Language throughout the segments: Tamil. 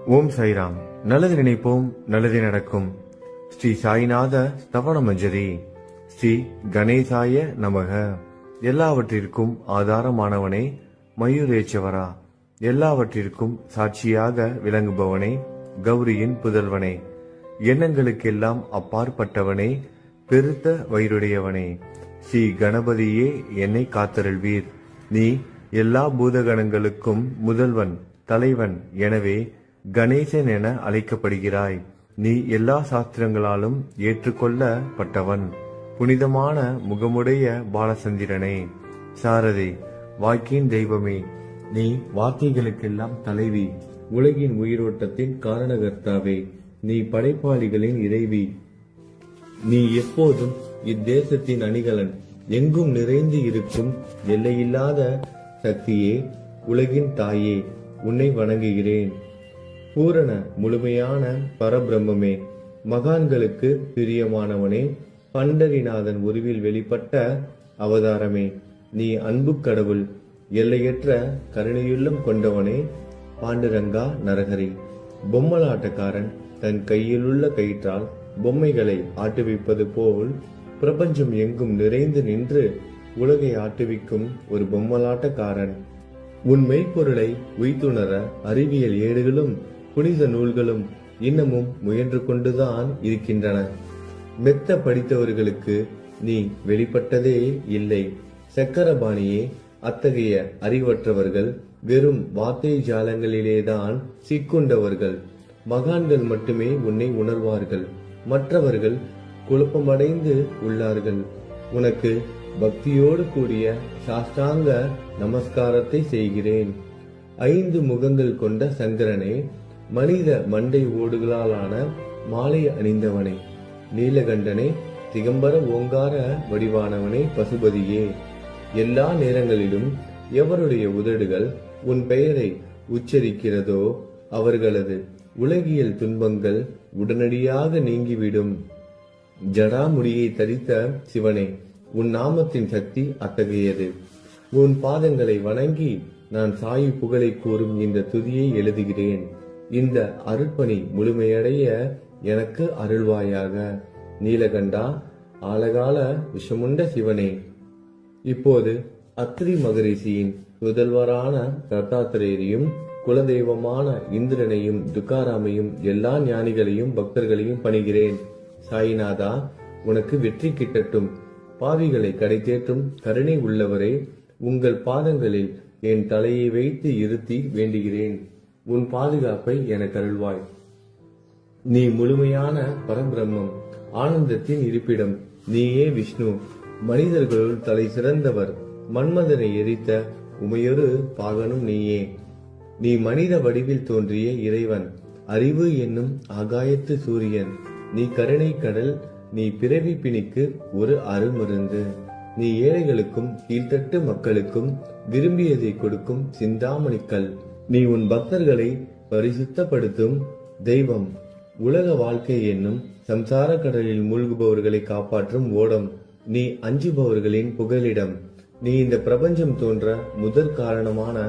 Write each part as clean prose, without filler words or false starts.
ஓம் சாய்ராம். நல்லது நினைப்போம், நல்லது நடக்கும். ஸ்ரீ சாய்நாத ஸ்தவன மஞ்சரி. ஸ்ரீ கணேசாய நமக. எல்லாவற்றிற்கும் ஆதாரமானவனே, மயூரேச்சவரா, எல்லாவற்றிற்கும் சாட்சியாக விளங்குபவனே, கௌரியின் புதல்வனே, எண்ணங்களுக்கெல்லாம் அப்பாற்பட்டவனே, பெருத்த வயிறுடையவனே, ஸ்ரீ கணபதியே என்னை காத்தருள்வீர். நீ எல்லா பூதகணங்களுக்கும் முதல்வன், தலைவன். எனவே கணேசன் என அழைக்கப்படுகிறாய். நீ எல்லா சாஸ்திரங்களாலும் ஏற்றுக்கொள்ளப்பட்டவன். புனிதமான முகமுடைய பாலசந்திரனே, சாரதே, வாக்கின் தெய்வமே, நீ வார்த்தைகளுக்கெல்லாம் தலைவி, உலகின் உயிரோட்டத்தின் காரணகர்த்தாவே, நீ படைப்பாளிகளின் இறைவி, நீ எப்போதும் இத்தேசத்தின் அணிகலன், எங்கும் நிறைந்து இருக்கும் எல்லையில்லாத சக்தியே, உலகின் தாயே, உன்னை வணங்குகிறேன். பூரண முழுமையான பரபிரம்மே, மகான்களுக்கு பிரியமானவனே, பண்டரிநாதன் உருவில் வெளிப்பட்ட அவதாரமே, நீ அன்பு கடவுள், எல்லையற்ற கருணையுள்ளம் கொண்டவனே, பாண்டுரங்கா நரகரி. பொம்மலாட்டக்காரன் தன் கையிலுள்ள கயிற்றால் பொம்மைகளை ஆட்டுவிப்பது போல் பிரபஞ்சம் எங்கும் நிறைந்து நின்று உலகை ஆட்டுவிக்கும் ஒரு பொம்மலாட்டக்காரன். உன் மெய்ப்பொருளை உய்த்துணர அறிவியல் ஏடுகளும் புனித நூல்களும் இன்னமும் முயன்று கொண்டுதான் இருக்கின்றன. மெத்த படித்தவர்களுக்கு நீ வெளிப்பட்டதே இல்லை. சக்கரபாணியே, அத்தகைய அறிவற்றவர்கள் வெறும் வார்த்தை ஜாலங்களிலேதான் சிக்குண்டவர்கள். மகான்கள் மட்டுமே உன்னை உணர்வார்கள். மற்றவர்கள் குழப்பமடைந்து உள்ளார்கள். உனக்கு பக்தியோடு கூடிய சாஷ்டாங்க நமஸ்காரத்தை செய்கிறேன். 5 முகங்கள் கொண்ட சங்கரனே, மனித மண்டை ஓடுகளாலான மாலை அணிந்தவனே, நீலகண்டனே, திகம்பர ஓங்கார வடிவானவனே, பசுபதியே, எல்லா நேரங்களிலும் எவருடைய உதடுகள் உன் பெயரை உச்சரிக்கிறதோ அவர்களது உலகியல் துன்பங்கள் உடனடியாக நீங்கிவிடும். ஜடாமுடியை தரித்த சிவனே, உன் நாமத்தின் சக்தி அத்தகையது. உன் பாதங்களை வணங்கி நான் சாயு புகழை கூறும் இந்த துதியை எழுதுகிறேன். இந்த அருட்பணி முழுமையடைய எனக்கு அருள்வாயாக. நீலகண்டா, ஆலகால விஷமுண்ட சிவனே. இப்போது அத்ரி மகரிஷியின் புதல்வரான தத்தாத்திரேயரையும் குலதெய்வமான இந்திரனையும் துக்காராமையும் எல்லா ஞானிகளையும் பக்தர்களையும் பணிகிறேன். சாய்நாதா, உனக்கு வெற்றி கிட்டட்டும். பாவிகளை கடை தேற்றும் கருணை உள்ளவரே, உங்கள் பாதங்களில் என் தலையை வைத்து இருத்தி வேண்டுகிறேன். உன் பாதுகாப்பை எனக்கு அருள்வாய். நீ முழுமையான பரபிரம்மம், ஆனந்தத்தின் இருப்பிடம். நீயே விஷ்ணு, மனிதர்களுள் தலை சிறந்தவர். மன்மதனை எரித்த உமையொரு பாகனும் நீயே. நீ மனித வடிவில் தோன்றிய இறைவன், அறிவு என்னும் ஆகாயத்து சூரியன். நீ கருணை கடல், நீ பிறவி பிணிக்கு ஒரு அருமருந்து. நீ ஏழைகளுக்கும் கீழ்த்தட்டு மக்களுக்கும் விரும்பியதை கொடுக்கும் சிந்தாமணிக்கல். நீ உன் பக்தர்களை பரிசுத்தப்படுத்தும் தெய்வம். உலக வாழ்க்கை என்னும் சம்சார கடலில் மூழ்குபவர்களை காப்பாற்றும் ஓடம். நீ அஞ்சுபவர்களின் புகலிடம். நீ இந்த பிரபஞ்சம் தோன்ற முதற் காரணமான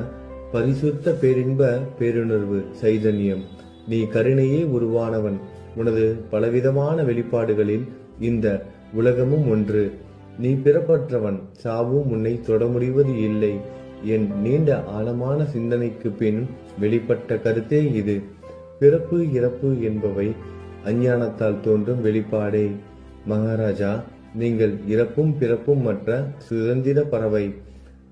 பரிசுத்த பேரின்ப பேருணர்வு சைதன்யம். நீ கருணையே உருவானவன். உனது பலவிதமான வெளிப்பாடுகளில் இந்த உலகமும் ஒன்று. நீ பிறப்பற்றவன், சாவும் உன்னை தொட முடிவது இல்லை. என் நீண்ட ஆழமான சிந்தனைக்கு பின் வெளிப்பட்ட கருத்தே இது. பிறப்பு இறப்பு என்பவை அஞ்ஞானத்தால் தோன்றும் வெளிப்பாடே. மகாராஜா, நீங்கள் இறப்பும் பிறப்பும் மற்ற சுதந்திர பறவை.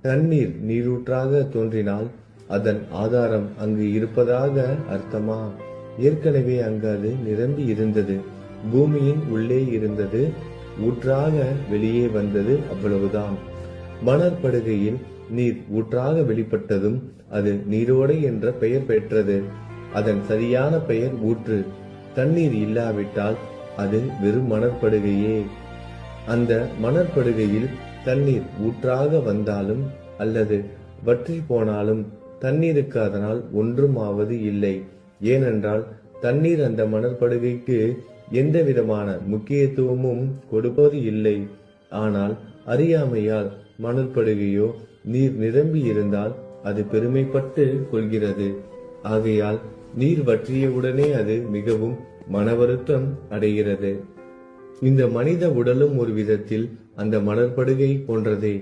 தண்ணீர் நீரூற்றாக தோன்றினால் அதன் ஆதாரம் அங்கு இருப்பதாக அர்த்தமா? ஏற்கனவே அங்கு அது நிரம்பி இருந்தது. பூமியின் உள்ளே இருந்தது, ஊற்றாக வெளியே வந்தது, அவ்வளவுதான். மணற்படுகையில் நீர் ஊற்றாக வெளிப்பட்டதும் அது நீரோடை என்ற பெயர் பெற்றது. அதன் சரியான பெயர் ஊற்று. தண்ணீர் இல்லாவிட்டால் அது வெறும் மணற்படுகையே. அந்த மணற்படுகையில் தண்ணீர் ஊற்றாக வந்தாலும் அல்லது வற்றி போனாலும் தண்ணீருக்கு அதனால் ஒன்றும் ஆவது இல்லை. ஏனென்றால் தண்ணீர் அந்த மணற்படுகைக்கு எந்த விதமான முக்கியத்துவமும் கொடுப்பது இல்லை. ஆனால் அறியாமையால் மணற்படுகையோ நீர் நிரம்பி இருந்தால் அது பெருமைப்பட்டு கொள்கிறது. ஆகையால் நீர் வற்றியவுடனே அது மிகவும் மனவருத்தம் அடைகிறது. இந்த மனித உடலும் ஒரு விதத்தில் அந்த மணற்படுகை போன்றதே.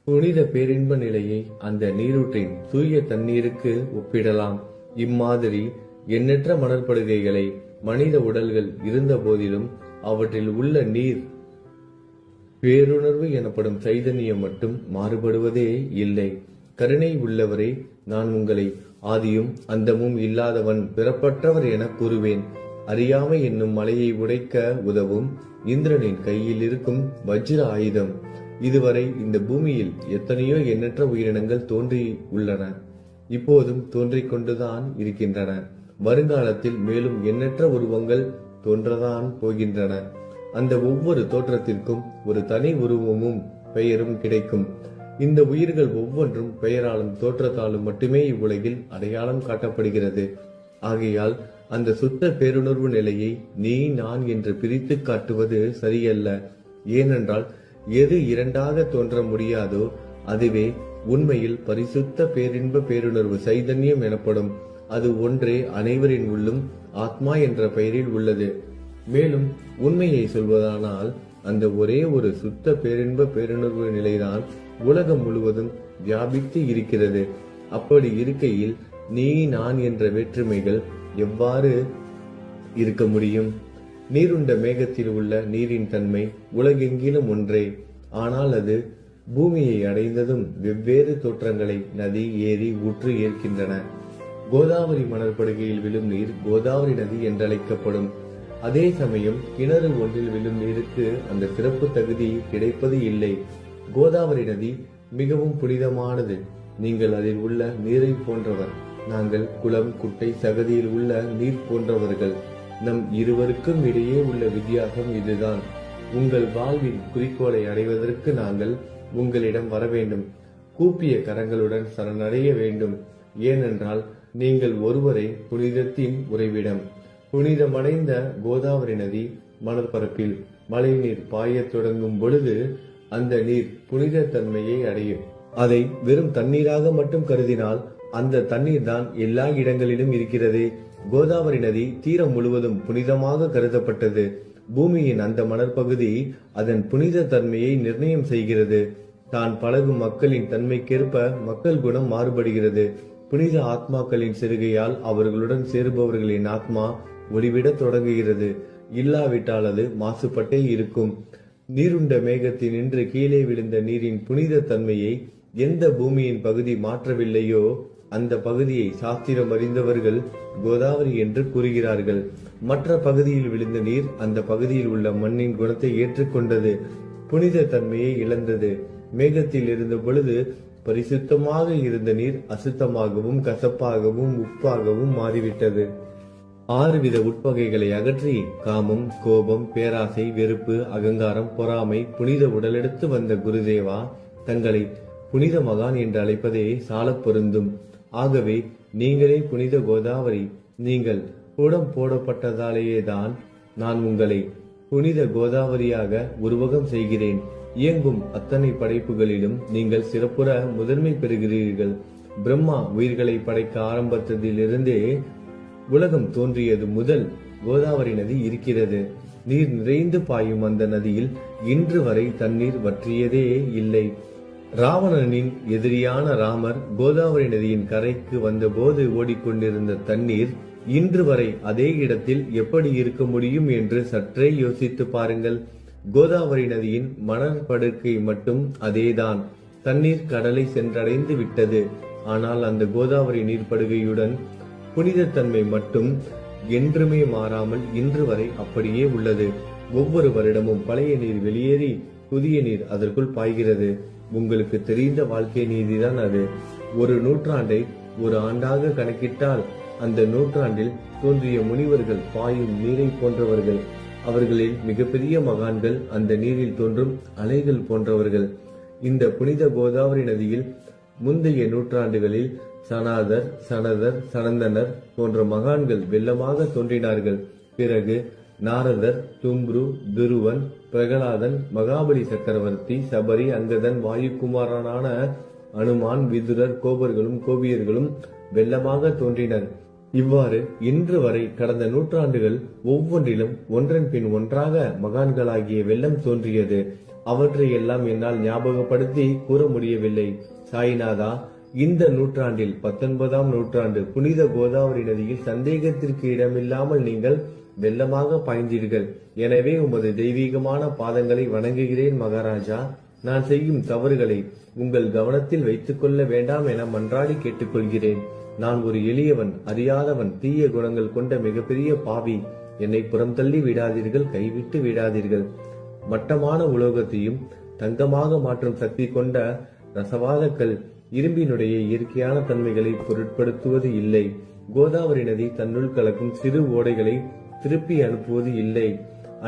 புனித பேரின்ப நிலையை அந்த நீரூற்றின் தூய தண்ணீருக்கு ஒப்பிடலாம். இம்மாதிரி எண்ணற்ற மணற்படுகைகளை மனித உடல்கள் இருந்த போதிலும் அவற்றில் உள்ள நீர் பேருணர்வு எனப்படும் சைதன்யம் மட்டும் மாறுபடுவதே இல்லை. கருணை உள்ளவரே, நான் உங்களை ஆதியும் அந்தமும் இல்லாதவன், பிறப்பற்றவர் என கூறுவேன். அறியாமை என்னும் மலையை உடைக்க உதவும் இந்திரனின் கையில் இருக்கும் வஜ்ர ஆயுதம். இதுவரை இந்த பூமியில் எத்தனையோ எண்ணற்ற உயிரினங்கள் தோன்றி உள்ளன, இப்போதும் தோன்றிக் கொண்டுதான் இருக்கின்றன. வருங்காலத்தில் மேலும் எண்ணற்ற உருவங்கள் தோன்றதான் போகின்றன. அந்த ஒவ்வொரு தோற்றத்திற்கும் ஒரு தனி உருவமும் பெயரும் கிடைக்கும். இந்த உயிர்கள் ஒவ்வொன்றும் பெயராலும் தோற்றத்தாலும் மட்டுமே இவ்வுலகில் அடையாளம் காட்டப்படுகிறது. ஆகையால் அந்த சுத்த பேருணர்வு நிலையை நீ நான் என்று பிரித்து காட்டுவது சரியல்ல. ஏனென்றால் எது இரண்டாக தோன்ற முடியாதோ அதுவே உண்மையில் பரிசுத்த பேரின்ப பேருணர்வு சைதன்யம் எனப்படும். அது ஒன்றே அனைவரின் உள்ளும் ஆத்மா என்ற பெயரில் உள்ளது. மேலும் உண்மையை சொல்வதானால் அந்த ஒரே ஒரு சுத்த பேரின்ப பேருணர்வு நிலைதான் உலகம் முழுவதும் வியாபித்து இருக்கிறது. அப்படி இருக்கையில் நீ நான் என்ற வேற்றுமைகள் எவ்வாறு இருக்க முடியும்? நீருண்ட மேகத்தில் உள்ள நீரின் தன்மை உலகெங்கிலும் ஒன்றே. ஆனால் அது பூமியை அடைந்ததும் வெவ்வேறு தோற்றங்களை நதி, ஏரி, ஊற்று ஏற்கின்றன. கோதாவரி மணற்படுகையில் விழும் நீர் கோதாவரி நதி என்றழைக்கப்படும். அதே சமயம் கிணறு ஒன்றில் விழும் நீருக்கு அந்த சிறப்பு தகுதி கிடைப்பது இல்லை. கோதாவரி நதி மிகவும் புனிதமானது. நீங்கள் அதில் உள்ள நீரை போன்றவர். நாங்கள் குளம், குட்டை, சகதியில் உள்ள நீர் போன்றவர்கள். நம் இருவருக்கும் இடையே உள்ள வித்தியாசம் இதுதான். உங்கள் வாழ்வின் குறிக்கோளை அடைவதற்கு நாங்கள் உங்களிடம் வர வேண்டும். கூப்பிய கரங்களுடன் சரணடைய வேண்டும். ஏனென்றால் நீங்கள் ஒருவரை புனிதத்தின் உறைவிடம். புனிதமடைந்த கோதாவரி நதி மணற்பரப்பில் மழை நீர் பாயத் தொடங்கும் பொழுது அந்த நீர் புனித தன்மையை அடையும். அதை வெறும் தண்ணீராக மட்டும் கருதினால் அந்த தண்ணீர் தான் எல்லா இடங்களிலும் இருக்கிறது. கோதாவரி நதி தீரம் முழுவதும் புனிதமாக கருதப்பட்டது. பூமியின் அந்த மணற்பகுதி அதன் புனித தன்மையை நிர்ணயம் செய்கிறது. தான் பழகும் மக்களின் தன்மைக்கேற்ப மக்கள் குணம் மாறுபடுகிறது. புனித ஆத்மாக்களின் சிறுகையால் அவர்களுடன் சேருபவர்களின் ஆத்மா ஒளிவிட தொடங்குகிறது. இல்லாவிட்டால் அது மாசுபட்டே இருக்கும். நீருண்ட மேகத்தில் நின்று கீழே விழுந்த நீரின் புனித தன்மையை எந்த பூமியின் பகுதி மாற்றவில்லையோ அந்த பகுதியை சாஸ்திரம் அறிந்தவர்கள் கோதாவரி என்று கூறுகிறார்கள். மற்ற பகுதியில் விழுந்த நீர் அந்த பகுதியில் உள்ள மண்ணின் குணத்தை ஏற்றுக்கொண்டது, புனித தன்மையை இழந்தது. மேகத்தில் இருந்த பொழுது பரிசுத்தமாக இருந்த நீர் அசுத்தமாகவும் கசப்பாகவும் உப்பாகவும் மாறிவிட்டது. 6 வித உட்பகைகளை அகற்றி காமம், கோபம், பேராசை, வெறுப்பு, அகங்காரம், பொறாமை, புனித உடலெடுத்து வந்த குருதேவா தங்களை புனித மகான் என்று அழைப்பதே சால பொருந்தும். ஆகவே நீங்களே புனித கோதாவரி. நீங்கள் கூடம் போடப்பட்டதாலேயே தான் நான் உங்களை புனித கோதாவரியாக உருவகம் செய்கிறேன். இயங்கும் அத்தனை படைப்புகளிலும் நீங்கள் சிறப்புற முதன்மை பெறுகிறீர்கள். பிரம்மா உயிர்களை படைக்க ஆரம்பித்ததிலிருந்தே உலகம் தோன்றியது முதல் கோதாவரி நதி இருக்கிறது. நீர் நிறைந்து பாயும் அந்த நதியில் இன்று வரை தண்ணீர் வற்றியதே இல்லை. ராவணனின் எதிரியான ராமர் கோதாவரி நதியின் கரைக்கு வந்தபோது ஓடிக்கொண்டிருந்த தண்ணீர் இன்று வரை அதே இடத்தில் எப்படி இருக்க முடியும் என்று சற்றே யோசித்து பாருங்கள். கோதாவரி நதியின் மணற்படுக்கை மட்டும் அதேதான். தண்ணீர் கடலை சென்றடைந்து விட்டது. ஆனால் அந்த கோதாவரி நீர்ப்படுகையுடன் புனிதத்தன்மை மட்டும் என்றுமே மாறாமல் இன்று வரை அப்படியே உள்ளது. ஒவ்வொரு வருடமும் பழைய நீர் வெளியேறி புதிய நீர் அதற்குள் பாய்கிறது. உங்களுக்கு தெரிந்த வாழ்க்கை நீதிதான் அது. ஒரு நூற்றாண்டை ஒரு ஆண்டாக கணக்கிட்டால் அந்த நூற்றாண்டில் தோன்றிய முனிவர்கள் பாயும் நீரை போன்றவர்கள். அவர்களில் மிகப்பெரிய மகான்கள் அந்த நீரில் தோன்றும் அலைகள் போன்றவர்கள். இந்த புனித கோதாவரி நதியில் முந்தைய நூற்றாண்டுகளில் சனாதர், சனதர், சனந்தனர் போன்ற மகான்கள் வெள்ளமாக தோன்றினார்கள். பிறகு நாரதர், தும்ரு, துருவன், பிரகலாதன், மகாபலி சக்கரவர்த்தி, சபரி, அங்கதன், வாயுகுமாரனான அனுமான், விதுரர், கோபர்களும் கோபியர்களும் வெள்ளமாக தோன்றினர். இவ்வாறு இன்று வரை கடந்த நூற்றாண்டுகள் ஒவ்வொன்றிலும் ஒன்றன் பின் ஒன்றாக மகான்களாகிய வெள்ளம் தோன்றியது. அவற்றை எல்லாம் என்னால் ஞாபகப்படுத்தி கூற முடியவில்லை. சாய்நாதா, இந்த நூற்றாண்டில் 19ஆம் நூற்றாண்டு புனித கோதாவரி நதியில் சந்தேகத்திற்கு இடமில்லாமல் நீங்கள் வெள்ளமாக பாய்ந்தீர்கள். எனவே உமது தெய்வீகமான பாதங்களை வணங்குகிறேன் மகாராஜா. நான் செய்யும் தவறுகளை உங்கள் கவனத்தில் வைத்துக் கொள்ள வேண்டாம் என மன்றாடி கேட்டுக்கொள்கிறேன். நான் ஒரு எளியவன், அறியாதவன், தீய குணங்கள் கொண்ட மிகப்பெரிய பாவி. என்னை புறம் தள்ளி விடாதீர்கள், கைவிட்டு விடாதீர்கள். மட்டமான உலோகத்தையும் தங்கமாக மாற்றும் சக்தி கொண்ட ரசவாதக்கல் இரும்பினுடைய இயற்கையான தன்மைகளை பொருட்படுத்துவது இல்லை. கோதாவரி நதி தன்னுள் கலக்கும் சிறு ஓடைகளை திருப்பி அனுப்புவது இல்லை.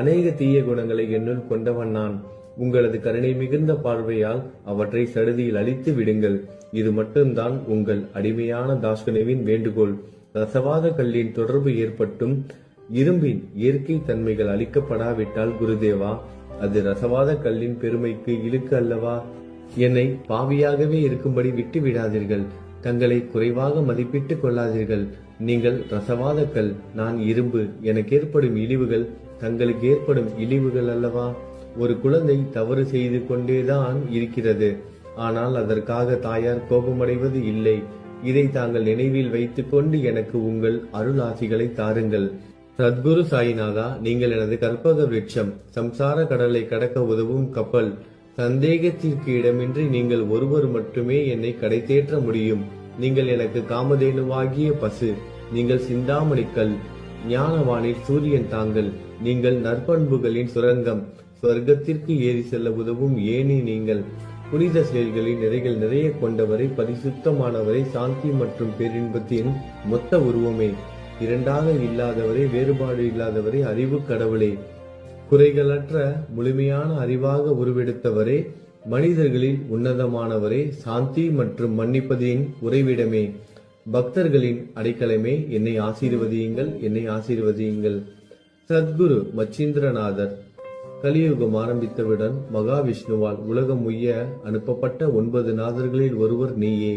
அநேக தீய குணங்களை என்னுள் கொண்டவன் நான். உங்களது கருணை மிகுந்த பார்வையால் அவற்றை சடுதியில் அழித்து விடுங்கள். இது மட்டும்தான் உங்கள் அடிமையான தாஸ்கனுவின் வேண்டுகோள். ரசவாத கல்லின் தொடர்பு ஏற்பட்டும் இரும்பின் இயற்கை தன்மைகள் அளிக்கப்படாவிட்டால் குருதேவா, அது ரசவாத கல்லின் பெருமைக்கு இழுக்கு அல்லவா? என்னை பாவியாகவே இருக்கும்படி விட்டு விடாதீர்கள். தங்களை குறைவாக மதிப்பிட்டுக் கொள்ளாதீர்கள். நீங்கள் ரசவாத கல், நான் இரும்பு. எனக்கு ஏற்படும் இழிவுகள் தங்களுக்கு ஏற்படும் இழிவுகள் அல்லவா? ஒரு குழந்தை தவறு செய்து கொண்டேதான் இருக்கிறது. ஆனால் அதற்காக தாயார் கோபமடைவது இல்லை. இதை தாங்கள் நினைவில் வைத்துக் கொண்டு எனக்கு உங்கள் அருள் ஆசிகளை தாருங்கள். சத்குரு சாய்நாதா, நீங்கள் எனது கற்பக விருட்சம், சம்சார கடலை கடக்க உதவும் கப்பல். சந்தேகத்திற்கு இடமின்றி நீங்கள் ஒருவர் மட்டுமே என்னை கடை தேற்ற முடியும். நீங்கள் எனக்கு காமதேனுவாகிய பசு. நீங்கள் சிந்தாமணிக்கல், ஞானவானில் சூரியன் தாங்கள். நீங்கள் நற்பண்புகளின் சுரங்கம், சொர்க்கத்திற்கு ஏறி செல்ல உதவும் ஏணி நீங்கள். புனித செயல்களின் நிறைகள் நிறைய கொண்டவரை, பரிசுத்தமானவரை, சாந்தி மற்றும் பேரின்பத்தின் மொத்த உருவமே, இரண்டாக இல்லாதவரே, வேறுபாடு இல்லாதவரே, அறிவு கடவுளே, குறைகளற்ற முழுமையான அறிவாக உருவெடுத்தவரே, மனிதர்களில் உன்னதமானவரே, சாந்தி மற்றும் மன்னிப்பதின் உறைவிடமே, பக்தர்களின் அடைக்கலமே, என்னை ஆசீர்வதியுங்கள், என்னை ஆசீர்வதியுங்கள். சத்குரு மச்சீந்திரநாதர். கலியுகம் ஆரம்பித்தவுடன் மகாவிஷ்ணுவால் உலகம் உய்ய அனுப்பப்பட்ட 9 நாதர்களில் ஒருவர் நீயே.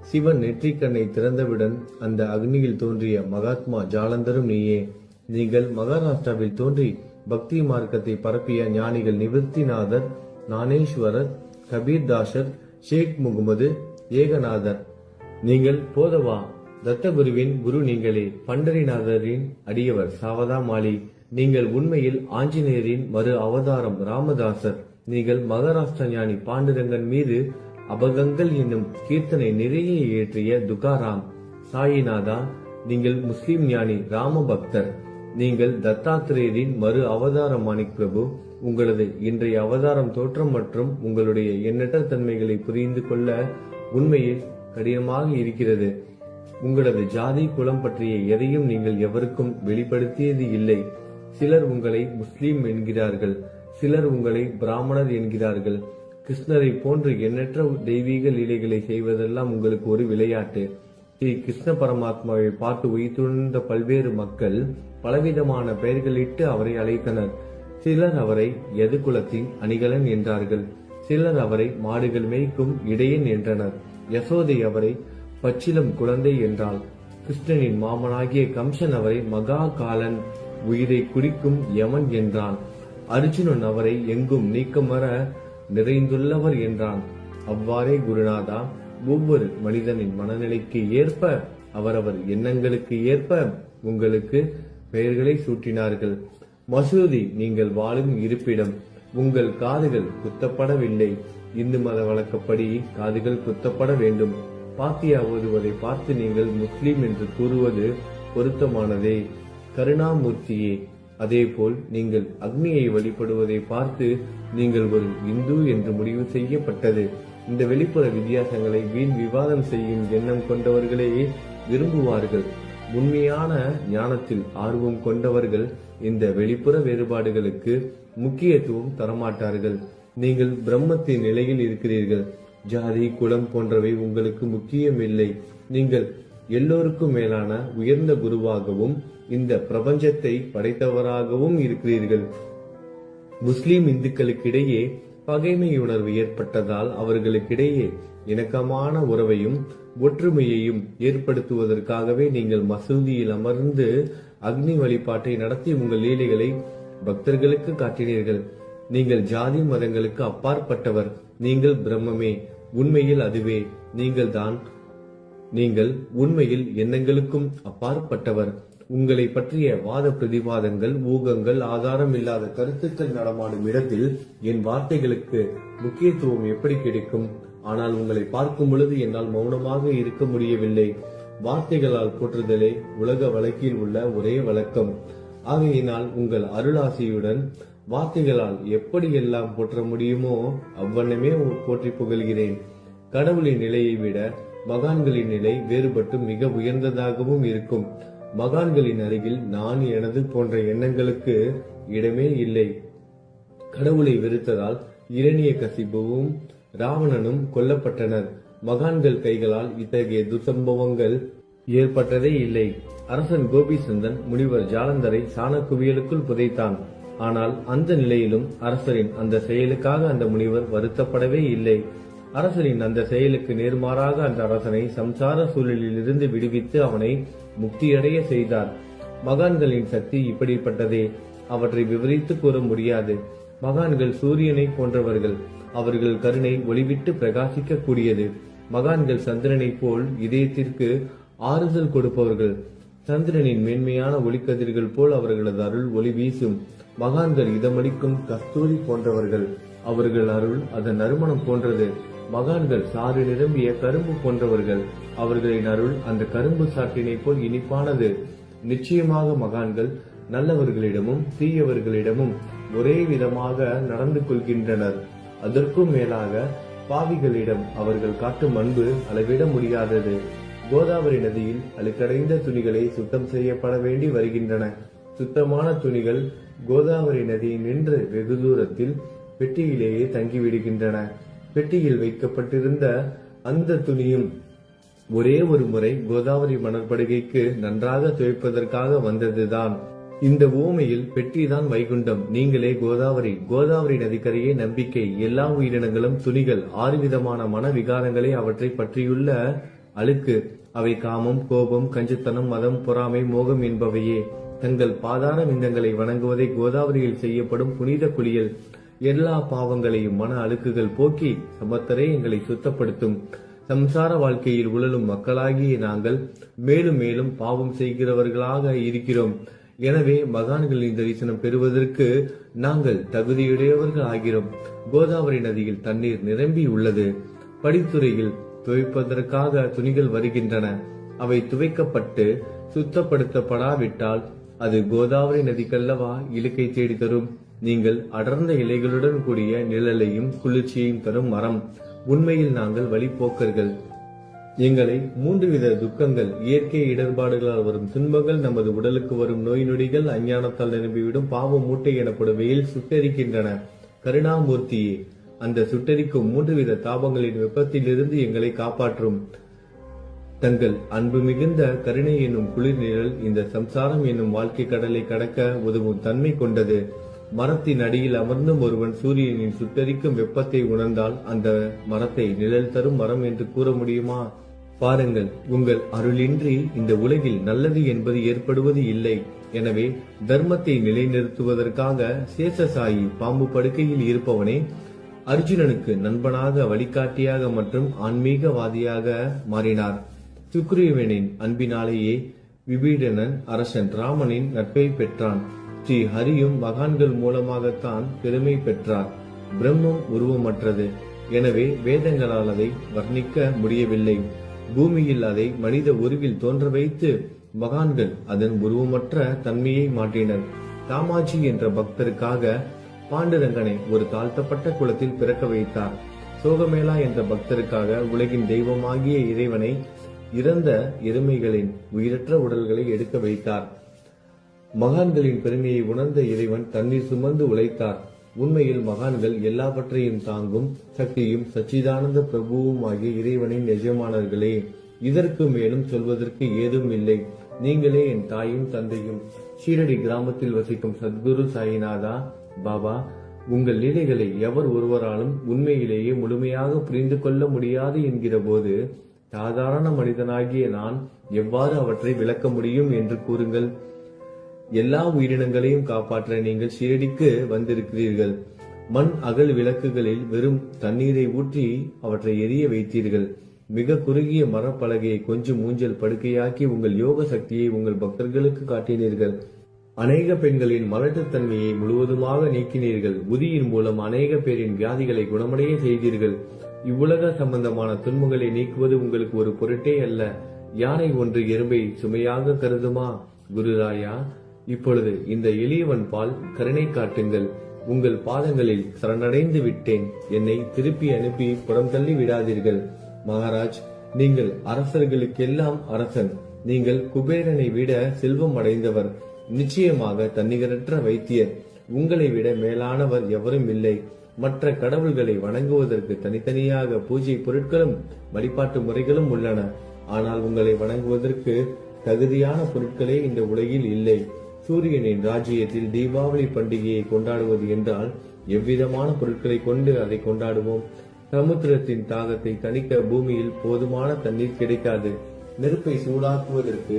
சிவன் நெற்றிக்கண்ணை திறந்தவுடன் அந்த அக்னியில் தோன்றிய மகாத்மா ஜாலந்தரும் நீயே. நீங்கள் மகாராஷ்டிராவில் தோன்றி பக்தி மார்க்கத்தை பரப்பிய ஞானிகள் நிவர்த்திநாதர், ஞானேஸ்வரர், கபீர்தாசர், ஷேக் முகமது, ஏகநாதர். நீங்கள் போதவா தத்தகுருவின் குரு நீங்களே. பண்டரிநாதரின் அடியவர் சாவதா மாலி. நீங்கள் உண்மையில் ஆஞ்சநேயரின் மறு அவதாரம் ராமதாசர். நீங்கள் மகாராஷ்டிர ஞானி பாண்டுரங்கன் மீது அபகங்கள் என்னும் கீர்த்தனை நிறைய இயற்றிய துகாராம். சாயிநாதா, நீங்கள் முஸ்லிம் ஞானி ராம பக்தர். நீங்கள் தத்தாத்திரேயரின் மறு அவதாரம் மாணிக் பிரபு. உங்களது இன்றைய அவதாரம் தோற்றம் மற்றும் உங்களுடைய எண்ணற்ற தன்மைகளை புரிந்து கொள்ள உண்மையில் கடினமாக இருக்கிறது. உங்களது ஜாதி குலம் பற்றிய எதையும் நீங்கள் எவருக்கும் வெளிப்படுத்தியது இல்லை. சிலர் உங்களை முஸ்லீம் என்கிறார்கள், சிலர் உங்களை பிராமணர் என்கிறார்கள். கிருஷ்ணரை போன்று எண்ணற்ற தெய்வீக லீலைகளை செய்வதெல்லாம் உங்களுக்கு ஒரு விளையாட்டு. ஸ்ரீ கிருஷ்ண பரமாத்மாவை பார்த்து உயிர்த்துணர்ந்த பல்வேறு மக்கள் பலவிதமான பெயர்களிட்டு அவரை அழைத்தனர். சிலர் அவரை யது குலத்தின் அணிகலன் என்றார்கள். சிலர் அவரை மாடுகள் மேய்க்கும் இடையன் என்றனர். யசோதை அவரை பச்சிலம் குழந்தை என்றாள். கிருஷ்ணனின் மாமனாகிய கம்சன் அவரை மகா காலன், உயிரை குடிக்கும் யமன் என்றான். அர்ஜுனன் அவரை எங்கும் நீக்கமர நிறைந்துள்ளவர் என்றான். அவ்வாறே குருநாதா, ஒவ்வொரு மனிதனின் மனநிலைக்கு ஏற்ப, அவரவர் எண்ணங்களுக்கு ஏற்ப உங்களுக்கு பெயர்களை சூட்டினார்கள். மசூதி நீங்கள் வாழும் இருப்பிடம். உங்கள் காதுகள் குத்தப்படவில்லை. இந்து மத வழக்கப்படி காதுகள் குத்தப்பட வேண்டும். பாத்தியா ஓதுவதை பார்த்து நீங்கள் முஸ்லிம் என்று கூறுவது பொருத்தமானதே. கருணாமூர்த்தியே, அதேபோல் நீங்கள் அக்னியை வழிபடுவதை பார்த்து நீங்கள் ஒரு இந்து என்று முடிவு செய்யப்பட்டது. இந்த வெளிப்புற வித்தியாசங்களை வீண் விவாதம் செய்யும் எண்ணம் கொண்டவர்களே விரும்புவார்கள். உண்மையான ஞானத்தில் ஆர்வம் கொண்டவர்கள் இந்த வெளிப்புற வேறுபாடுகளுக்கு முக்கியத்துவம் தரமாட்டார்கள். நீங்கள் பிரம்மத்தின் நிலையில் இருக்கிறீர்கள். ஜாதி குலம் போன்றவை உங்களுக்கு முக்கியமில்லை. நீங்கள் எல்லோருக்கும் மேலான உயர்ந்த குருவாகவும் இந்த பிரபஞ்சத்தை படைத்தவராகவும் இருக்கிறீர்கள். முஸ்லிம் இந்துக்களுக்கிடையே பகைமை உணர்வு ஏற்பட்டதால் அவர்களுக்கிடையே இணக்கமான உறவையும் ஒற்றுமையையும் ஏற்படுத்துவதற்காகவே நீங்கள் மசூதியில் அமர்ந்து அக்னி வழிபாட்டை நடத்தி உங்கள் லீலைகளை பக்தர்களுக்கு காட்டினீர்கள். நீங்கள் ஜாதி மதங்களுக்கு அப்பாற்பட்டவர். நீங்கள் பிரம்மமே. உண்மையில் அதுவே நீங்கள் உண்மையில் எண்ணங்களுக்கும் அப்பாற்பட்டவர். உங்களை பற்றிய வாத பிரதிவாதங்கள், ஊகங்கள், ஆதாரம் இல்லாத கருத்துக்கள் நடமாடும் இடத்தில் என் வார்த்தைகளுக்கு முக்கியத்துவம் எப்படி கிடைக்கும்? ஆனால் உங்களை பார்க்கும் பொழுது என்னால் மௌனமாக இருக்க முடியவில்லை. வார்த்தைகளால் போற்றுதலே உலக வழக்கில் உள்ள ஒரே வழக்கம். ஆகையினால் உங்கள் அருளாசியுடன் வார்த்தைகளால் எப்படியெல்லாம் போற்ற முடியுமோ அவ்வண்ணமே போற்றி புகழ்கிறேன். கடவுளின் நிலையை விட மகான்களின் நிலை வேறுபட்டு மிக உயர்ந்ததாகவும் இருக்கும். மகான்களின் அருகில் நான், எனது போன்ற எண்ணங்களுக்கு இடமே இல்லை. கடவுளை வெறுத்ததால் இரணியகசிபுவும் ராவணனும் கொல்லப்பட்டனர். மகான்கள் கைகளால் இத்தகைய துசம்பவங்கள் ஏற்பட்டதே இல்லை. அரசன் கோபிசந்தன் முனிவர் ஜாலந்தரை சாணக்குவியலுக்குள் புதைத்தான். ஆனால் அந்த நிலையிலும் அரசரின் அந்த செயலுக்காக அந்த முனிவர் வருத்தப்படவே இல்லை. அரசரின் அந்த செயலுக்கு நேர்மாறாக அந்த அரசனை சம்சார சூழலில் இருந்து விடுவித்து அவனை முக்தியடைய செய்தார். மகான்களின் சக்தி இப்படிப்பட்டதே. அவற்றை விவரித்து கூற முடியாது. மகான்கள் சூரியனை போன்றவர்கள். அவர்கள் கருணை ஒளிவிட்டு பிரகாசிக்க கூடியது. மகான்கள் சந்திரனை போல் இதயத்திற்கு ஆறுதல் கொடுப்பவர்கள். சந்திரனின் மேன்மையான ஒளிக்கதிர்கள் போல் அவர்களது அருள் ஒளி வீசும். மகான்கள் இதமளிக்கும் கஸ்தூரி போன்றவர்கள். அவர்கள் அருள் அதன் நறுமணம் போன்றது. மகான்கள் சாறு நிரம்பிய கரும்பு போன்றவர்கள். அவர்களின் அருள் அந்த கரும்பு சாற்றினை போல் இனிப்பானது. நிச்சயமாக மகான்கள் நல்லவர்களிடமும் தீயவர்களிடமும் ஒரே விதமாக நடந்து கொள்கின்றனர். அதற்கும் மேலாக பாவிகளிடம் அவர்கள் காட்டும் அன்பு அளவிட முடியாதது. கோதாவரி நதியில் அழுக்கடைந்த துணிகளை சுத்தம் செய்யப்பட வேண்டி வருகின்றன. சுத்தமான துணிகள் கோதாவரி நதியில் நின்று வெகு தூரத்தில் பெட்டியிலேயே தங்கிவிடுகின்றன. பெட்டியில் வைக்கப்பட்டிருந்த அந்த துணியும் ஒரே ஒரு முறை கோதாவரி மணற்படுகைக்கு நன்றாக துவைப்பதற்காக வந்ததுதான். இந்த ஊமையில் பெட்டிதான் வைகுண்டம், நீங்களே கோதாவரி. கோதாவரி நதிக்கரையே நம்பிக்கை. எல்லா உயிரினங்களும் துணிகள். 6 விதமான மன விகாரங்களே அவற்றை பற்றியுள்ள அழுக்கு. அவை காமம், கோபம், கஞ்சுத்தனம், மதம், பொறாமை, மோகம் என்பவையே. தங்கள் பாதார விந்தங்களை வணங்குவதை கோதாவரியில் செய்யப்படும் புனித குளியல் எல்லா பாவங்களையும் மன அழுக்குகள் போக்கி சமத்தரே எங்களை சுத்தப்படுத்தும். சம்சார வாழ்க்கையில் உழலும் மக்களாகிய நாங்கள் மேலும் மேலும் பாவம் செய்கிறவர்களாக இருக்கிறோம். எனவே மகான்களின் தரிசனம் பெறுவதற்கு நாங்கள் தகுதியுடையவர்கள் ஆகிறோம். கோதாவரி நதியில் தண்ணீர் நிரம்பி உள்ளது. படித்துறையில் துவைப்பதற்காக துணிகள் வருகின்றன. அவை துவைக்கப்பட்டு சுத்தப்படுத்தப்படாவிட்டால் அது கோதாவரி நதிக்கல்லவா இலக்கை தேடி தரும். நீங்கள் அடர்ந்த இலைகளுடன் கூடிய நிழலையும் குளிர்ச்சியையும் தரும் மரம். உண்மையில் நாங்கள் வழிபோக்கர்கள். எங்களை 3 வித துக்கங்கள், இயற்கை இடர்பாடுகளால் வரும் துன்பங்கள், நமது உடலுக்கு வரும் நோய் நொடிகள், அஞ்ஞானத்தால் நிரம்பிவிடும் பாவ மூட்டை எனப்படுவையில் சுட்டரிக்கின்றன. கருணாமூர்த்தியே, அந்த சுட்டரிக்கும் 3 வித தாபங்களின் வெப்பத்திலிருந்து எங்களை காப்பாற்றும். தங்கள் அன்பு மிகுந்த கருணை என்னும் குளிர் நிழல் இந்த சம்சாரம் என்னும் வாழ்க்கை கடலை கடக்க உதவும் தன்மை கொண்டது. மரத்தின் அடியில் அமர்ந்தும் ஒருவன் சூரியனின் சுட்டரிக்கும் வெப்பத்தை உணர்ந்தால் அந்த மரத்தை நிழல் தரும் மரம் என்று கூற முடியுமா? பாருங்கள், உங்கள் அருளின்றி இந்த உலகில் நல்லது என்பது ஏற்படுவது இல்லை. எனவே தர்மத்தை நிலைநிறுத்துவதற்காக சேஷசாயி பாம்பு படுக்கையில் இருப்பவனே அர்ஜுனனுக்கு நண்பனாக, வழிகாட்டியாக மற்றும் ஆன்மீகவாதியாக மாறினார். சுக்ரீவனின் அன்பினாலேயே விபீடனன் அரசன் ராமனின் நட்பை பெற்றான். ஸ்ரீ ஹரியும் மகான்கள் மூலமாகத்தான் பெருமை பெற்றார். பிரம்மம் உருவமற்றது. எனவே வேதங்களால் அதை வர்ணிக்க முடியவில்லை. பூமியில் அதை மனித உருவில் தோன்ற வைத்து மகான்கள் அதன் உருவமற்ற தன்மையை மாற்றினர். தாமாஜி என்ற பக்தருக்காக பாண்டுரங்கனை ஒரு தாழ்த்தப்பட்ட குலத்தில் பிறக்க வைத்தார். சோகமேளா என்ற பக்தருக்காக உலகின் தெய்வமாகிய இறைவனை இறந்த எருமைகளின் உயிரற்ற உடல்களை எடுக்க வைத்தார். மகான்களின் பெருமையை உணர்ந்த இறைவன் தண்ணீர் சுமந்து உழைத்தார். உண்மையில் மகான்கள் எல்லாவற்றையும் தாங்கும் சக்தியும் சச்சிதானந்த பிரபுவும் ஆகிய இறைவனின் எஜமானர்களே. இதற்கு மேலும் சொல்வதற்கு ஏதும் இல்லை. நீங்களே என் தாயும் தந்தையும். ஷீரடி கிராமத்தில் வசிக்கும் சத்குரு சாயிநாதா பாபா உங்கள் லீலைகளை எவர் ஒருவராலும் உண்மையிலேயே முழுமையாக புரிந்து கொள்ள முடியாது என்கிற போது சாதாரண மனிதனாகிய நான் எவ்வாறு அவற்றை விளக்க முடியும் என்று கூறுங்கள். எல்லா உயிரினங்களையும் காப்பாற்ற நீங்கள் ஷீரடிக்கு வந்திருக்கிறீர்கள். மண் அகல் விளக்குகளில் வெறும் தண்ணீரை ஊற்றி அவற்றை எரிய வைத்தீர்கள். மிக குறுகிய மரப்பலகையை கொஞ்சம் ஊஞ்சல் படுக்கையாக்கி உங்கள் யோக சக்தியை உங்கள் பக்தர்களுக்கு காட்டினீர்கள். அநேக பெண்களின் மலட்டுத்தன்மையை முழுவதுமாக நீக்கினீர்கள். உதியின் மூலம் அநேக பேரின் வியாதிகளை குணமடைய செய்தீர்கள். இவ்வுலக சம்பந்தமான துன்பங்களை நீக்குவது உங்களுக்கு ஒரு பொருட்டே அல்ல. யானை ஒன்று எறும்பை சுமையாக கருதுமா? குருராயா, இப்பொழுது இந்த எளியவன் பால் கருணை காட்டுங்கள். உங்கள் பாதங்களில் சரணடைந்து விட்டேன். என்னை திருப்பி அனுப்பி புறம் தள்ளி விடாதீர்கள். மகாராஜ், நீங்கள் அரசர்களுக்கெல்லாம் அரசன். நீங்கள் குபேரனை விட செல்வம் அடைந்தவர். நிச்சயமாக தன்னிகரற்ற வைத்தியர். உங்களை விட மேலானவர் எவரும் இல்லை. மற்ற கடவுள்களை வணங்குவதற்கு தனித்தனியாக பூஜை பொருட்களும் வழிபாட்டு முறைகளும் உள்ளன. ஆனால் உங்களை வணங்குவதற்கு தகுதியான பொருட்களே இந்த உலகில் இல்லை. சூரியனின் ராஜ்யத்தில் தீபாவளி பண்டிகையை கொண்டாடுவது என்றால் எவ்விதமான பொருட்களை கொண்டு அதை கொண்டாடுவோம்? சமுத்திரத்தின் தாகத்தை தணிக்க பூமியில் போதுமான தண்ணீர் கிடைக்காது. நெருப்பை சூடாக்குவதற்கு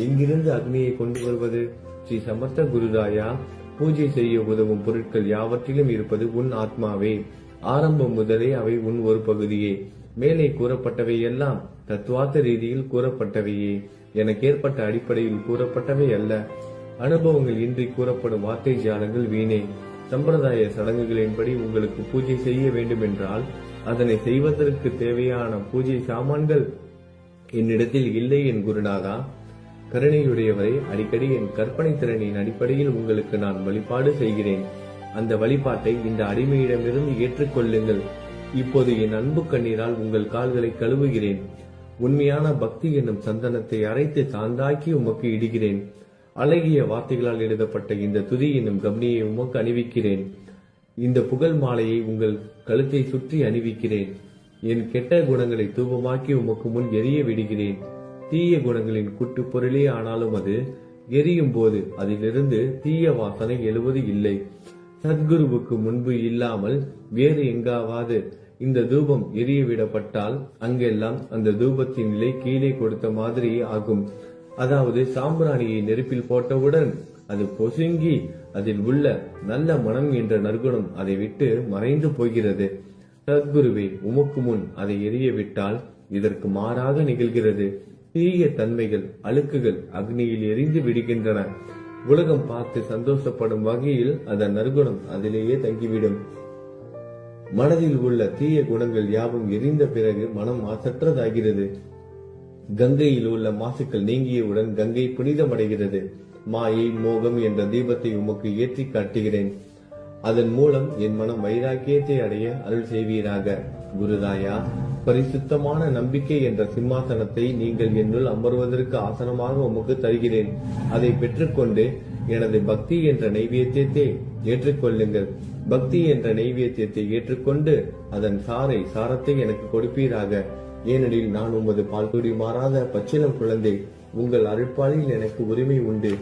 எங்கிருந்து அக்னியை கொண்டு வருவது? ஸ்ரீ சமர்த்த குருராயா, பூஜை செய்ய உதவும் பொருட்கள் யாவற்றிலும் இருப்பது உன் ஆத்மாவே. ஆரம்பம் முதலே அவை உன் ஒரு பகுதியே. மேலே கூறப்பட்டவை எல்லாம் தத்துவார்த்த ரீதியில் கூறப்பட்டவையே. எனக்கு ஏற்பட்ட அடிப்படையில் கூறப்பட்டவை அல்ல. அனுபவங்கள் இன்றி கூறப்படும் வார்த்தை ஜாலங்கள் வீணே. சம்பிரதாய சடங்குகளின்படி உங்களுக்கு பூஜை செய்ய வேண்டும் என்றால் அதனை செய்வதற்கு தேவையான பூஜை சாமான்கள் என்னிடத்தில் இல்லை என் குருநாதா. கருணையுடையவரை, அடிக்கடி என் கற்பனை திறனின் அடிப்படையில் உங்களுக்கு நான் வழிபாடு செய்கிறேன். அந்த வழிபாட்டை இந்த அடிமையிடமிருந்து ஏற்றுக்கொள்ளுங்கள். இப்போது என் அன்பு கண்ணீரால் உங்கள் கால்களை கழுவுகிறேன். உண்மையான பக்தி என்னும் சந்தனத்தை அரைத்து சாந்தாக்கி உமக்கு இடுகிறேன். அழகிய வார்த்தைகளால் எழுதப்பட்ட இந்த துதி என்னும் கம்னியை உமக்கு அணிவிக்கிறேன். இந்த புகழ் மாலையை உங்கள் கழுத்தை சுற்றி அணிவிக்கிறேன். என் கெட்ட குணங்களை தூபமாக்கி உமக்கு முன் எரிய விடுகிறேன். தீய குணங்களின் கூட்டு பொருளே ஆனாலும் அது எரியும் போது அதிலிருந்து தீய வாசனை எழுவது இல்லை. சத்குருவுக்கு முன்பு இல்லாமல் வேறு எங்காவது இந்த தூபம் எரிய விடப்பட்டால் அங்கெல்லாம் அந்த தூபத்தின் நிலை கீழே கொடுத்த மாதிரி ஆகும். அதாவது சாம்பிராணியை நெருப்பில் போட்டவுடன் அது பொசுங்கி அதில் உள்ள நல்ல மனம் என்ற நற்குணம் அதை விட்டு மறைந்து போகிறது. சத்குருவே, உமக்கு முன் அதை எரிய விட்டால் இதற்கு மாறாக நிகழ்கிறது. தீய தன்மைகள், அழுக்குகள் அக்னியில் எரிந்து விடுகின்றன. உலகம் பார்த்து சந்தோஷப்படும் வகையில் அதன் நற்குணம் அதிலேயே தங்கிவிடும். மனதில் உள்ள தீய குணங்கள் யாவும் எரிந்த பிறகு மனம் மாசற்றதாகிறது. கங்கையில் உள்ள மாசுக்கள் நீங்கியவுடன் கங்கை புனிதமடைகிறது. மாயை, மோகம் என்ற தீபத்தை உமக்கு ஏற்றி காட்டுகிறேன். அதன் மூலம் என் மனம் வைராக்கியத்தை அடைய அருள் செய்வீராக. குருதாயா, பரிசுத்தமான நம்பிக்கை என்ற சிம்மாசனத்தை நீங்கள் என்னுள் அமர்வதற்கு ஆசனமாக உமக்கு தருகிறேன். அதை பெற்றுக்கொண்டு எனது பக்தி என்ற நைவேத்தியத்தை ஏற்றுக்கொள்ளுங்கள். பக்தி என்ற நைவேத்தியத்தை ஏற்றுக்கொண்டு அதன் சாரத்தை எனக்கு கொடுப்பீராக. ஏனெனில் நான் உமது பால்குடி மாறாத பச்சிலம் குழந்தை. உங்கள் அருட்பாலில் எனக்கு உரிமை உண்டு.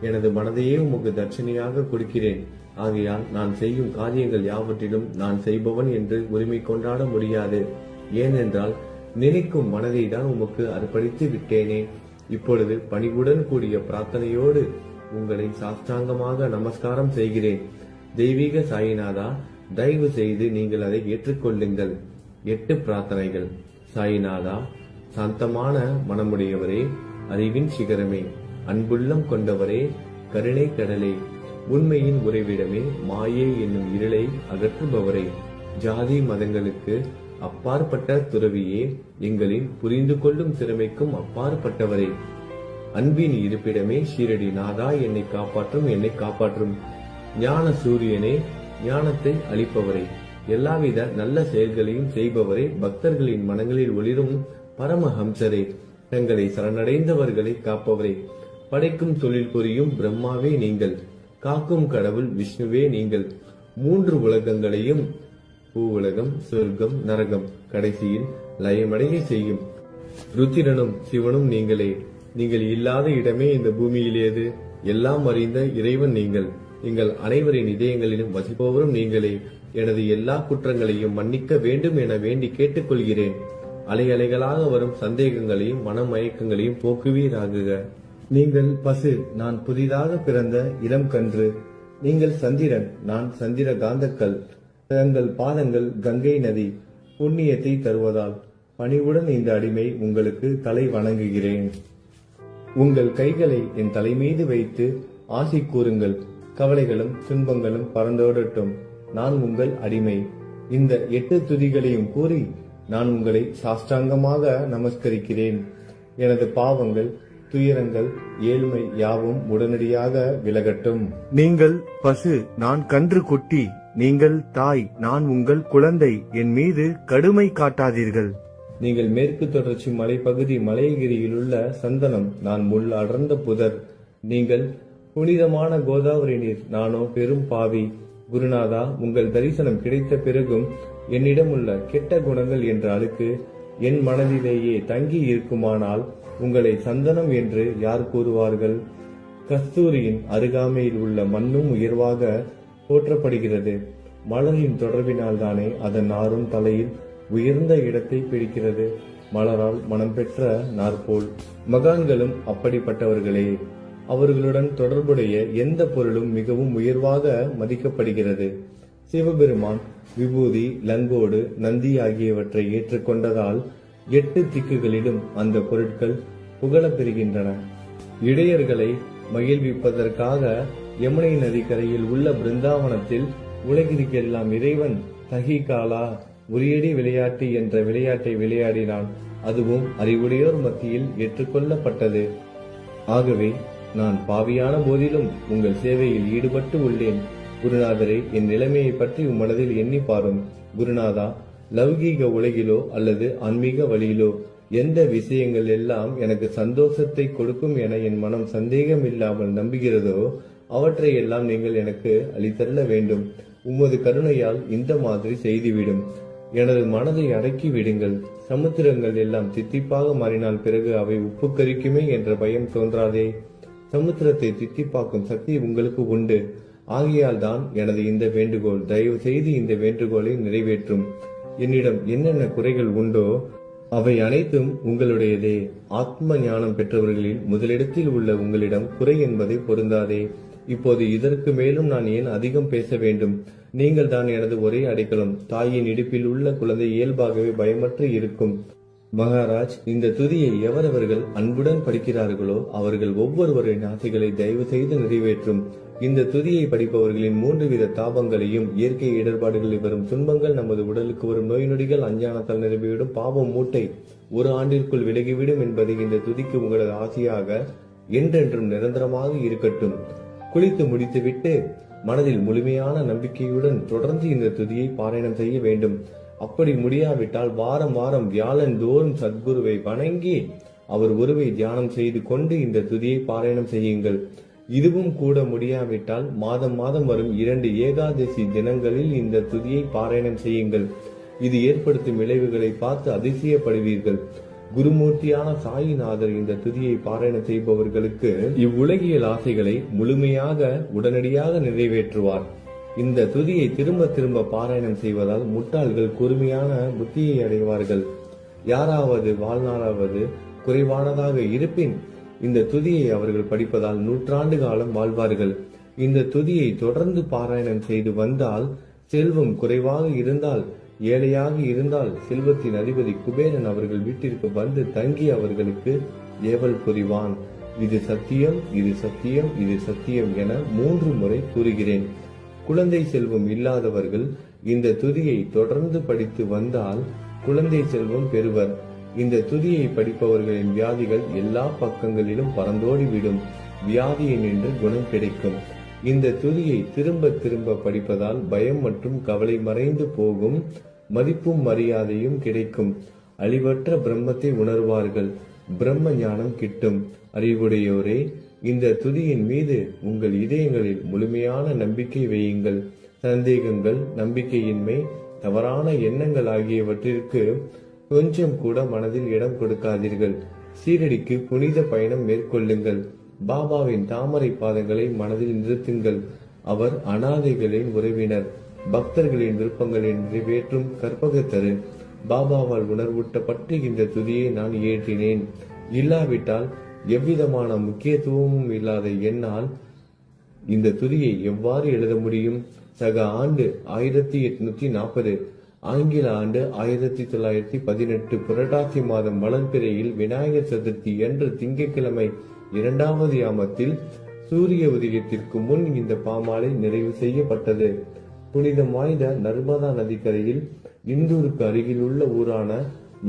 எனது மனதையே உமக்கு தட்சணையாக கொடுக்கிறேன். ஆகையால் நான் செய்யும் காரியங்கள் யாவற்றிலும் நான் செய்பவன் என்று உரிமை கொண்டாட முடியாது. ஏனென்றால் நினைக்கும் மனதை தான் உமக்கு அர்ப்பணித்து விட்டேனே. இப்பொழுது பணிவுடன் கூடிய பிரார்த்தனையோடு உங்களை சாஷ்டாங்கமாக நமஸ்காரம் செய்கிறேன். தெய்வீக சாயிநாதா, தயவு செய்து நீங்கள் அதை ஏற்றுக்கொள்ளுங்கள். 8 பிரார்த்தனைகள். சாயிநாதா, சாந்தமான மனமுடையவரே, அறிவின் சிகரமே, அன்புள்ளம் கொண்டவரே, கருணை கடலே, உண்மையின் உறைவிடமே, மாயை என்னும் இருளை அகற்றுபவரே, ஜாதி மதங்களுக்கு அப்பாற்பட்ட துறவியே, எங்களின் புரிந்து கொள்ளும் திறமைக்கும் அப்பாற்பட்டவரே, அன்பின் இருப்பிடமே, ஷீரடி நாதா, என்னை காப்பாற்றும் ஞான சூரியனே, ஞானத்தை அளிப்பவரே, எல்லாவித நல்ல செயல்களையும் செய்பவரே, பக்தர்களின் மனங்களில் ஒளிரும் பரமஹம்சரே, தங்களை சரணடைந்தவர்களை காப்பவரே, படைக்கும் தொழில் புரியும் பிரம்மாவே நீங்கள், காக்கும் கடவுள் விஷ்ணுவே நீங்கள், 3 உலகங்களையும், பூவுலகம், சொர்க்கம், நரகம், கடைசியில் லயமடைய செய்யும் ருத்திரனும் சிவனும் நீங்களே. நீங்கள் இல்லாத இடமே இந்த பூமியில் ஏது? எல்லாம் அறிந்த இறைவன் நீங்கள். எங்கள் அனைவரின் இதயங்களிலும் வசிப்பவரும் நீங்களே. எனது எல்லா குற்றங்களையும் மன்னிக்க வேண்டும் என வேண்டி கேட்டுக்கொள்கிறேன். அலை அலைகளாக வரும் சந்தேகங்களையும் மனமயக்கங்களையும் போக்குவீராகுக. நீங்கள் பசு, நான் புதிதாக பிறந்த இளம் கன்று. நீங்கள் சந்திரன், நான் சந்திர காந்தக்கல். தங்கள் பாதங்கள் கங்கை நதி, புண்ணியத்தை தருவதால் பணிவுடன் இந்த அடிமை உங்களுக்கு தலை வணங்குகிறேன். உங்கள் கைகளை என் தலை மீது வைத்து ஆசி கூறுங்கள். கவலைகளும் துன்பங்களும் பறந்தோடட்டும். நான் உங்கள் அடிமை. இந்த 8 துதிகளையும் கூறி நான் உங்களை சாஷ்டாங்கமாக நமஸ்கரிக்கிறேன். எனது பாவங்கள், துயரங்கள், ஏழ்மை யாவும் உடனடியாக விலகட்டும். நீங்கள் பசு, நான் கன்று குட்டி. நீங்கள் தாய், நான் உங்கள் குழந்தை. என் மீது கடுமை காட்டாதீர்கள். நீங்கள் மேற்கு தொடர்ச்சி மலைப்பகுதி மலையகிரியில் உள்ள சந்தனம், நான் முள் அடர்ந்த புதர். நீங்கள் புனிதமான கோதாவரி நீர், நானோ பெரும் பாவி. குருநாதா, உங்கள் தரிசனம் கிடைத்த பிறகும் என்னிடம் உள்ள கெட்ட குணங்கள் என்ற அழுக்கு என் மனதிலேயே தங்கி இருக்குமானால் உங்களை சந்தனம் என்று யார் கூறுவார்கள்? கஸ்தூரியின் அருகாமையில் உள்ள மண்ணும் உயர்வாக போற்றப்படுகிறது. மலரின் தொடர்பினால் தானே அதன் நாரும் தலையில் உயர்ந்த இடத்தை பிடிக்கிறது. மலரால் மனம் பெற்ற நாற்போல் மகான்களும் அப்படிப்பட்டவர்களே. அவர்களுடன் தொடர்புடைய எந்த பொருளும் மிகவும் உயர்வாக மதிக்கப்படுகிறது. சிவபெருமான் விபூதி, லங்கோடு, நந்தி ஆகியவற்றை ஏற்றுக்கொண்டதால் 8 திக்குகளிலும் அந்த பொருட்கள் புகழப் பெறுகின்றன. இடையர்களை மகிழ்விப்பதற்காக யமுனை நதிக்கரையில் உள்ள பிருந்தாவனத்தில் உலகிற்கெல்லாம் இறைவன் தகிகாலா உரியடி விளையாட்டு என்ற விளையாட்டை விளையாடினான். அதுவும் அறிவுடையோர் மத்தியில் ஏற்றுக்கொள்ளப்பட்டது. ஆகவே நான் பாவியான போதிலும் உங்கள் சேவையில் ஈடுபட்டு உள்ளேன். குருநாதரே, என் நிலைமையை பற்றி மனதில் எண்ணி பாரும். குருநாதா, லௌகீக உலகிலோ அல்லது ஆன்மீக வழியிலோ எந்த விஷயங்கள் எல்லாம் எனக்கு சந்தோஷத்தை கொடுக்கும் என என் மனம் சந்தேகம் இல்லாமல் நம்புகிறதோ அவற்றை எல்லாம் நீங்கள் எனக்கு அளித்தள்ள வேண்டும். உமது கருணையால் இந்த மாதிரி செய்துவிடும். எனது மனதை அடக்கி விடுங்கள். சமுத்திரங்கள் எல்லாம் தித்திப்பாக மாறினால் பிறகு அவை உப்பு கரிக்குமே என்ற பயம் தோன்றாதே. சமுத்திரத்தை தித்திப்பாக்கும் சக்தி உங்களுக்கு உண்டு. ஆகையால் தான் எனது இந்த வேண்டுகோள். தயவு செய்து இந்த வேண்டுகோளை நிறைவேற்றும். என்னிடம் என்னென்ன குறைகள் உண்டோ அவை அனைத்தும் உங்களுடையதே. ஆத்ம ஞானம் பெற்றவர்களில் முதலிடத்தில் உள்ள உங்களிடம் குறை என்பதை பொருந்தாதே. இப்போது இதற்கு மேலும் நான் ஏன் அதிகம் பேச வேண்டும்? நீங்கள் தான் எனது ஒரே அடைக்கலம். தாயின் இடுப்பில் உள்ள குழந்தை இயல்பாகவே பயமற்று இருக்கும். மகாராஜ், இந்த துதியை எவரவர்கள் அன்புடன் படிக்கிறார்களோ அவர்கள் ஒவ்வொருவரின் ஆசைகளை தயவு செய்து நிறைவேற்றும். இந்த துதியை படிப்பவர்களின் 3 வித தாபங்களையும், இயற்கை இடர்பாடுகளில் வரும் துன்பங்கள், நமது உடலுக்கு வரும் நோய் நொடிகள், அஞ்ஞானத்தால் நிரம்பிவிடும் பாவம் மூட்டை 1 ஆண்டிற்குள் விலகிவிடும் என்பதை இந்த துதிக்கு உங்களது ஆசையாக என்றென்றும் நிரந்தரமாக இருக்கட்டும். குளித்து முடித்துவிட்டு மனதில் முழுமையான நம்பிக்கையுடன் தொடர்ந்து இந்த துதியை பாராயணம் செய்ய வேண்டும். அப்படி முடியாவிட்டால் வாரம் வாரம் வியாழன் தோறும் சத்குருவை வணங்கி அவர் உருவை தியானம் செய்து கொண்டு இந்த துதியை பாராயணம் செய்யுங்கள். இதுவும் கூட முடியாவிட்டால் மாதம் மாதம் வரும் 2 ஏகாதசி தினங்களில் இந்த துதியை பாராயணம் செய்யுங்கள். இது ஏற்படுத்தும் விளைவுகளை பார்த்து அதிசயப்படுவீர்கள். குருமூர்த்தியான சாயிநாதர் இந்த துதியை பாராயணம் செய்பவர்களுக்கு இவ்வுலகியல் ஆசைகளை முழுமையாக உடனடியாக நிறைவேற்றுவார். இந்த துதியை திரும்ப திரும்ப பாராயணம் செய்வதால் முட்டாள்கள் கூர்மையான புத்தியை அடைவார்கள். யாராவது வாழ்நாளாவது குறைவானதாக இருப்பின் இந்த துதியை அவர்கள் படிப்பதால் 100 ஆண்டு காலம் வாழ்வார்கள். இந்த துதியை தொடர்ந்து பாராயணம் செய்து வந்தால் செல்வம் குறைவாக இருந்தால், ஏழையாக இருந்தால் செல்வத்தின் அதிபதி குபேரன் அவர்கள் வீட்டிற்கு வந்து தங்கி அவர்களுக்கு ஏவல் புரிவான். இது சத்தியம், இது சத்தியம், இது சத்தியம் என 3 முறை கூறுகிறேன். குழந்தை செல்வம் இல்லாதவர்கள் இந்த துதியை தொடர்ந்து படித்து வந்தால் குழந்தை செல்வம் பெறுவர். இந்த துதியை படிப்பவர்களின் வியாதிகள் எல்லா பக்கங்களிலும் பறந்தோடிவிடும். வியாதியை நின்று குணம் கிடைக்கும். இந்த துதியை திரும்ப திரும்ப படிப்பதால் பயம் மற்றும் கவலை மறைந்து போகும். மதிப்பும் மரியாதையும் கிடைக்கும். அழிவற்ற பிரம்மத்தை உணர்வார்கள். பிரம்ம ஞானம் கிட்டும். அறிவுடையோரே, இந்த துதியின் மீது உங்கள் இதயங்களில் முழுமையான நம்பிக்கை வையுங்கள். சந்தேகங்கள், நம்பிக்கையின்மை, தவறான எண்ணங்கள் ஆகியவற்றிற்கு கொஞ்சம் கூட மனதில் இடம் கொடுக்காதீர்கள். சீரடிக்கு புனித பயணம் மேற்கொள்ளுங்கள். பாபாவின் தாமரை பாதங்களை மனதில் நிறுத்துங்கள். அவர் அனாதைகளின் உறவினர், பக்தர்களின் விருப்பங்களை நிறைவேற்றும் கற்பகத்தரு. பாபாவால் உணர்வூட்டப்பட்டு இந்த துதியை நான் இயற்றினேன். இல்லாவிட்டால் எவ்விதமான முக்கியத்துவமும் இல்லாத என்னால் இந்த துதியை எவ்வாறு எழுத முடியும்? சக ஆண்டு 1840, ஆங்கில ஆண்டு 1918 புரட்டாசி மாதம் வளர்பிறையில் விநாயகர் சதுர்த்தி என்று திங்கட்கிழமை 2வது யாமத்தில் சூரிய உதயத்திற்கு முன் இந்த பாமாலை நிறைவு செய்யப்பட்டது. புனிதம் வாய்ந்த நர்மதா நதிக்கரையில் இந்தூருக்கு அருகில் உள்ள ஊரான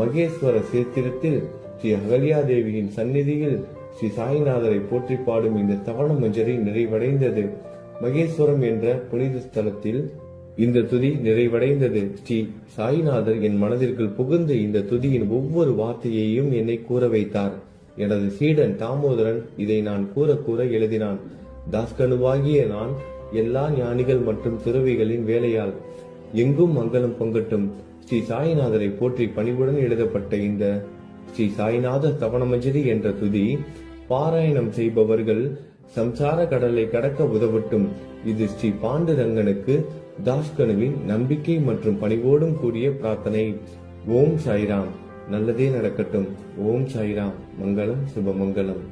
மகேஸ்வர சேத்திரத்தில் ஸ்ரீ அகல்யாதேவியின் சந்நிதியில் ஸ்ரீ சாய்நாதரை போற்றி பாடும் இந்த தவண மஞ்சரி நிறைவடைந்தது. மகேஸ்வரம் என்ற புனித ஸ்தலத்தில் இந்த துதி நிறைவடைந்தது. ஸ்ரீ சாய்நாதர் என் மனதிற்குள் புகுந்து இந்த துதியின் ஒவ்வொரு வார்த்தையையும் என்னை கூற வைத்தார். எனது சீடன் தாமோதரன் இதை நான் கூற எழுதினான். தாஸ்கனுவாகிய நான் எல்லா ஞானிகள் மற்றும் துறவிகளின் வேலையால் எங்கும் மங்களம் பொங்கட்டும். ஸ்ரீ சாய்நாதரை போற்றி பணிவுடன் எழுதப்பட்ட இந்த ஸ்ரீ சாய்நாத தவணமஞ்சரி என்ற துதி பாராயணம் செய்பவர்கள் சம்சார கடலை கடக்க உதவட்டும். இது ஸ்ரீ பாண்டுரங்கனுக்கு தாஸ்கனுவின் நம்பிக்கை மற்றும் பணிவோடும் கூடிய பிரார்த்தனை. ஓம் சாய்ராம். நல்லதே நடக்கட்டும். ஓம் சாய்ராம். மங்களம் சுபமங்கலம்.